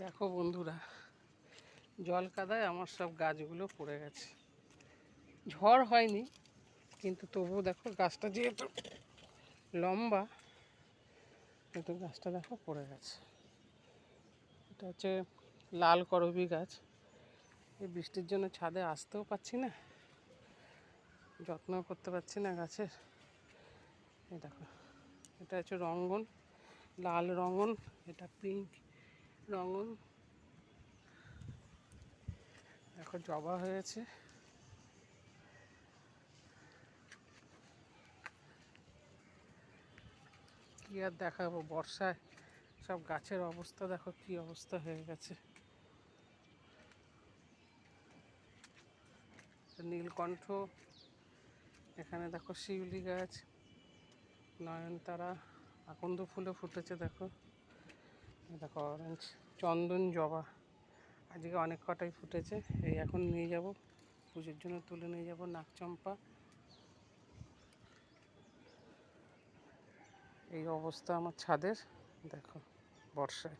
দেখো বন্ধুরা, জল কাদায় আমার সব গাছগুলো পড়ে গেছে। ঝড় হয়নি, কিন্তু তবুও দেখো গাছটা যেহেতু লম্বা, কিন্তু গাছটা দেখো পড়ে গেছে। এটা হচ্ছে লাল করবী গাছ। এই বৃষ্টির জন্য ছাদে আসতেও পারছি না, যত্নও করতে পারছি না গাছের। এই দেখো, এটা হচ্ছে রঙ্গন, লাল রঙ্গন, এটা পিঙ্ক রঙ্গন। দেখো জবা হয়েছে। কি আর দেখাবো, বর্ষায় সব গাছের অবস্থা দেখো কি অবস্থা হয়ে গেছে। নীলকণ্ঠ, এখানে দেখো শিউলি গাছ, নয়নতারা, আকন্দ ফুলও ফুটেছে দেখো। দেখো অরেঞ্জ, চন্দন জবা আজকে অনেক কটাই ফুটেছে। এই এখন নিয়ে যাব পুজোর জন্য, তুলে নিয়ে যাব। নাকচম্পা, এই অবস্থা আমার ছাদের দেখো বর্ষায়।